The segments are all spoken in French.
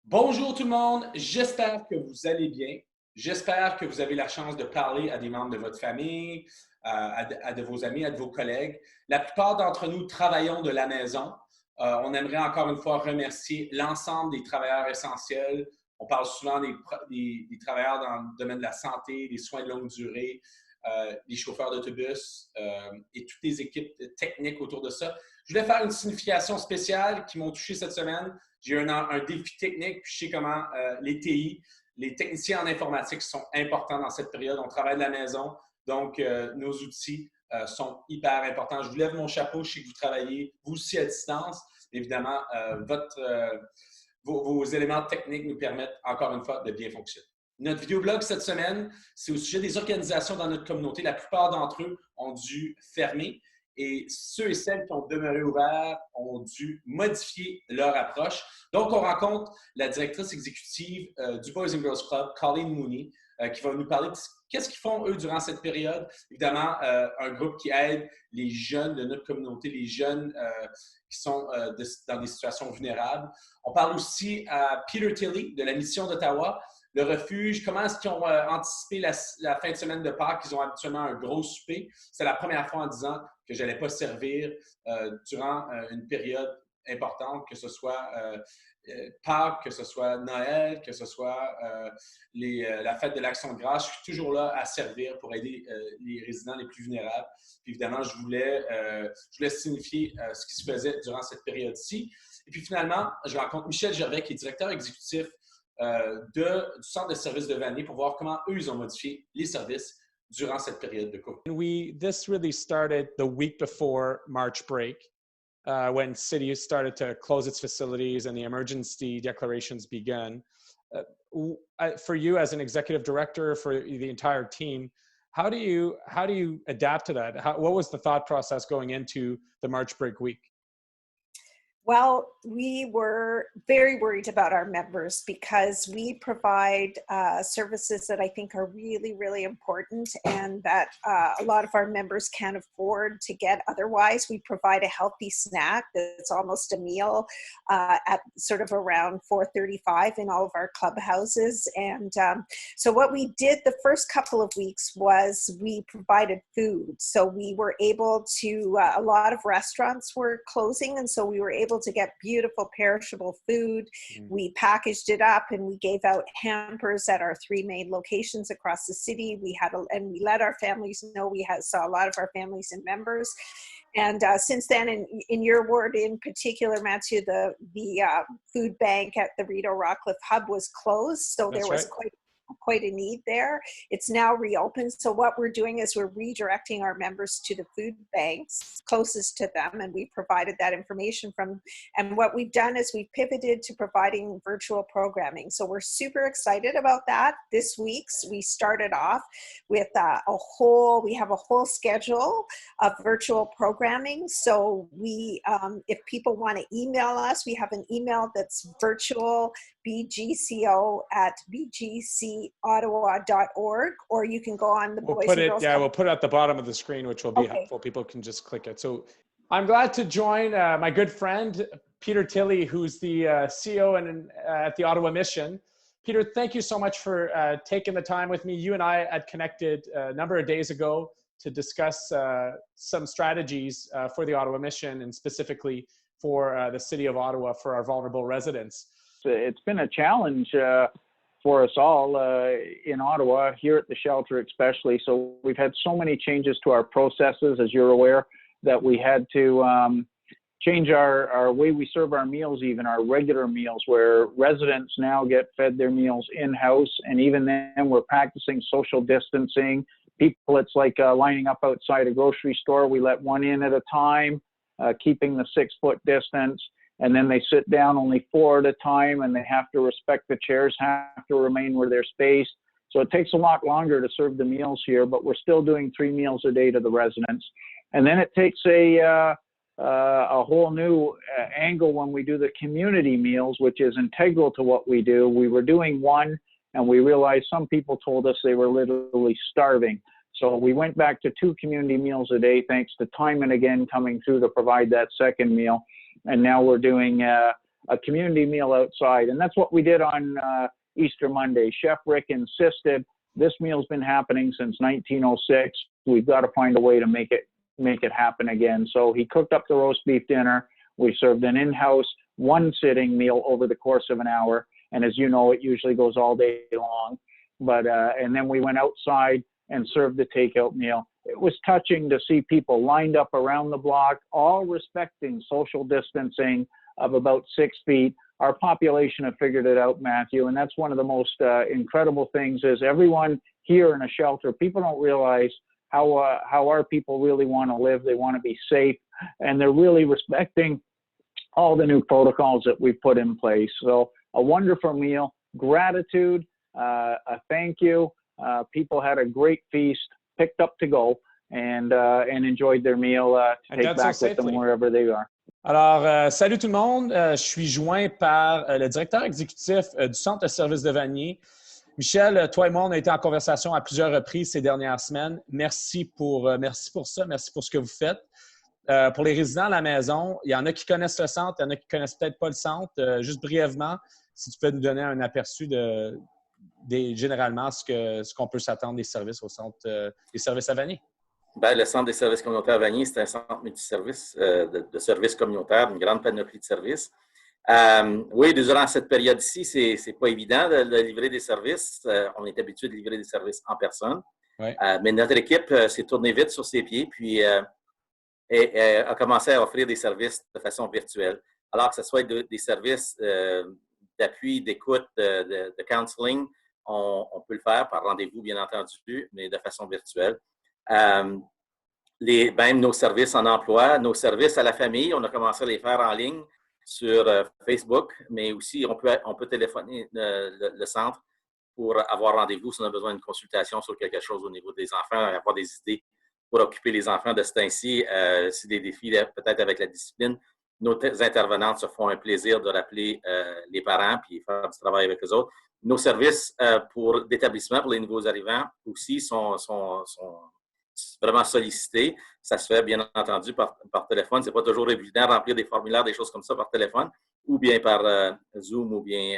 Bonjour tout le monde, j'espère que vous allez bien. J'espère que vous avez la chance de parler à des membres de votre famille, à de vos amis, à de vos collègues. La plupart d'entre nous travaillons de la maison. On aimerait encore une fois remercier l'ensemble des travailleurs essentiels. On parle souvent des travailleurs dans le domaine de la santé, des soins de longue durée, les chauffeurs d'autobus et toutes les équipes techniques autour de ça. Je voulais faire une signification spéciale qui m'ont touché cette semaine. J'ai eu un défi technique, puis je sais comment les TI, les techniciens en informatique sont importants dans cette période. On travaille de la maison, donc nos outils sont hyper importants. Je vous lève mon chapeau, je sais que vous travaillez, vous aussi à distance. Évidemment, vos éléments techniques nous permettent encore une fois de bien fonctionner. Notre vidéoblog cette semaine, c'est au sujet des organisations dans notre communauté. La plupart d'entre eux ont dû fermer et ceux et celles qui ont demeuré ouverts ont dû modifier leur approche. Donc, on rencontre la directrice exécutive du Boys and Girls Club, Colleen Mooney, qui va nous parler de qu'est-ce qu'ils font, eux, durant cette période. Évidemment, un groupe qui aide les jeunes de notre communauté, les jeunes qui sont dans des situations vulnérables. On parle aussi à Peter Tilley de la mission d'Ottawa, le refuge, comment est-ce qu'ils ont anticipé la fin de semaine de Pâques. Ils ont habituellement un gros souper. C'est la première fois en 10 ans que je n'allais pas servir durant une période importante, que ce soit Pâques, que ce soit Noël, que ce soit la fête de l'Action de grâce. Je suis toujours là à servir pour aider les résidents les plus vulnérables. Puis évidemment, je voulais signifier ce qui se faisait durant cette période-ci. Et puis finalement, je rencontre Michel Gervais, qui est directeur exécutif du centre de services de Vanier pour voir comment eux, ils ont modifié les services durant cette période de COVID. This really started the week before March break, when cities started to close its facilities and the emergency declarations began. For you as an executive director, for the entire team, how do you adapt to that? What was the thought process going into the March break week? Well, we were very worried about our members because we provide services that I think are really, really important and that a lot of our members can't afford to get otherwise. We provide a healthy snack that's almost a meal at sort of around 4:35 in all of our clubhouses. And so what we did the first couple of weeks was we provided food. So we were able to, a lot of restaurants were closing, and so we were able to get beautiful perishable food. We packaged it up and we gave out hampers at our 3 main locations across the city. And we let our families know. Saw a lot of our families and members. And since then, in your ward in particular, Matthew, the food bank at the Rideau Rockcliffe Hub was closed. So there was quite a need there. It's now reopened. So what we're doing is we're redirecting our members to the food banks closest to them, and we provided that information from. And what we've done is we've pivoted to providing virtual programming. So we're super excited about that. This week's we started off with we have a whole schedule of virtual programming. So we, if people want to email us, we have an email that's virtual bgco@bgcottawa.org, or you can go on the we'll put it at the bottom of the screen, which will be helpful. People can just click it. So I'm glad to join my good friend, Peter Tilley, who's the CEO at the Ottawa Mission. Peter, thank you so much for taking the time with me. You and I had connected a number of days ago to discuss some strategies for the Ottawa Mission and specifically for the city of Ottawa for our vulnerable residents. It's been a challenge for us all in Ottawa, here at the shelter especially. So we've had so many changes to our processes, as you're aware, that we had to change our way we serve our meals, even our regular meals, where residents now get fed their meals in-house. And even then, we're practicing social distancing. People, it's like lining up outside a grocery store. We let one in at a time, keeping the 6-foot distance. And then they sit down only 4 at a time, and they have to respect the chairs, have to remain where they're spaced. So it takes a lot longer to serve the meals here, but we're still doing 3 meals a day to the residents. And then it takes a whole new angle when we do the community meals, which is integral to what we do. We were doing one, and we realized some people told us they were literally starving. So we went back to 2 community meals a day, thanks to Time and Again coming through to provide that second meal. And now we're doing a community meal outside. And that's what we did on Easter Monday. Chef Rick insisted this meal's been happening since 1906. We've got to find a way to make it happen again. So he cooked up the roast beef dinner. We served an in-house one-sitting meal over the course of an hour. And as you know, it usually goes all day long. But and then we went outside and served the takeout meal. It was touching to see people lined up around the block, all respecting social distancing of about 6 feet. Our population have figured it out, Matthew, and that's one of the most incredible things is everyone here in a shelter, people don't realize how our people really want to live. They want to be safe, and they're really respecting all the new protocols that we've put in place. So a wonderful meal, gratitude, a thank you. People had a great feast, picked up to go, and enjoyed their meal to take back with them wherever they are. Alors, salut tout le monde. Je suis joint par le directeur exécutif du Centre de services de Vanier. Michel, toi et moi, on a été en conversation à plusieurs reprises ces dernières semaines. Merci pour ça. Merci pour ce que vous faites. Pour les résidents à la maison, il y en a qui connaissent le centre, il y en a qui ne connaissent peut-être pas le centre. Juste brièvement, si tu peux nous donner un aperçu généralement ce qu'on peut s'attendre des services au centre des services à Vanier. Bien, le Centre des services communautaires à Vanier, c'est un centre multiservices de services communautaires, une grande panoplie de services. Oui, durant cette période-ci, c'est pas évident de livrer des services. On est habitué de livrer des services en personne. Ouais. Mais notre équipe s'est tournée vite sur ses pieds puis a commencé à offrir des services de façon virtuelle. Alors que ce soit des services d'appui, d'écoute, de counseling, on peut le faire par rendez-vous, bien entendu, mais de façon virtuelle. Même nos services en emploi, nos services à la famille, on a commencé à les faire en ligne sur Facebook, mais aussi on peut téléphoner le centre pour avoir rendez-vous si on a besoin d'une consultation sur quelque chose au niveau des enfants, avoir des idées pour occuper les enfants de ce temps-ci. C'est des défis peut-être avec la discipline. Nos intervenantes se font un plaisir de rappeler les parents puis faire du travail avec eux autres. Nos services d'établissement pour les nouveaux arrivants aussi sont vraiment sollicités. Ça se fait, bien entendu, par téléphone. Ce n'est pas toujours évident de remplir des formulaires, des choses comme ça par téléphone, ou bien par Zoom, ou bien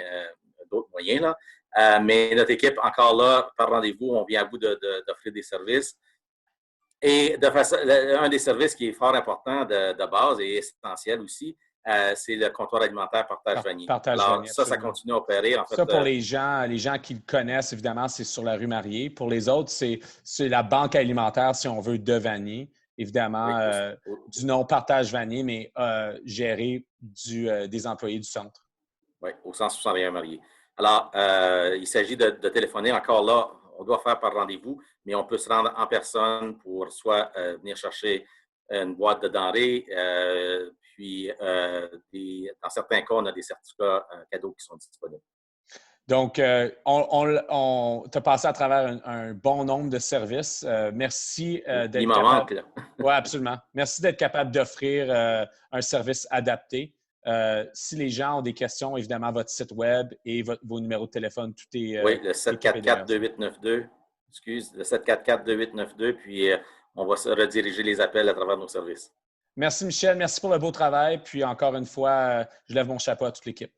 d'autres moyens. Là. Mais notre équipe, encore là, par rendez-vous, on vient à bout d'offrir des services. Et un des services qui est fort important de base et essentiel aussi, c'est le comptoir alimentaire Partage Vanier. Alors, ça continue à opérer. En fait, ça, pour les gens qui le connaissent, évidemment, c'est sur la rue Marié. Pour les autres, c'est la banque alimentaire, si on veut, de Vanier. Évidemment, du nom Partage Vanier, mais géré des employés du centre. Oui, au 161 Marié. Alors, il s'agit de téléphoner. Encore là, on doit faire par rendez-vous, mais on peut se rendre en personne pour soit venir chercher une boîte de denrées, puis dans certains cas, on a des certificats cadeaux qui sont disponibles. Donc, on t'a passé à travers un bon nombre de services. Merci d'être capable. Il m'en manque, là. Oui, absolument. Merci d'être capable d'offrir un service adapté. Si les gens ont des questions, évidemment, votre site web et vos numéros de téléphone, tout est... oui, le 744-2892. Excuse, le 744-2892, puis on va se rediriger les appels à travers nos services. Merci, Michel. Merci pour le beau travail. Puis encore une fois, je lève mon chapeau à toute l'équipe.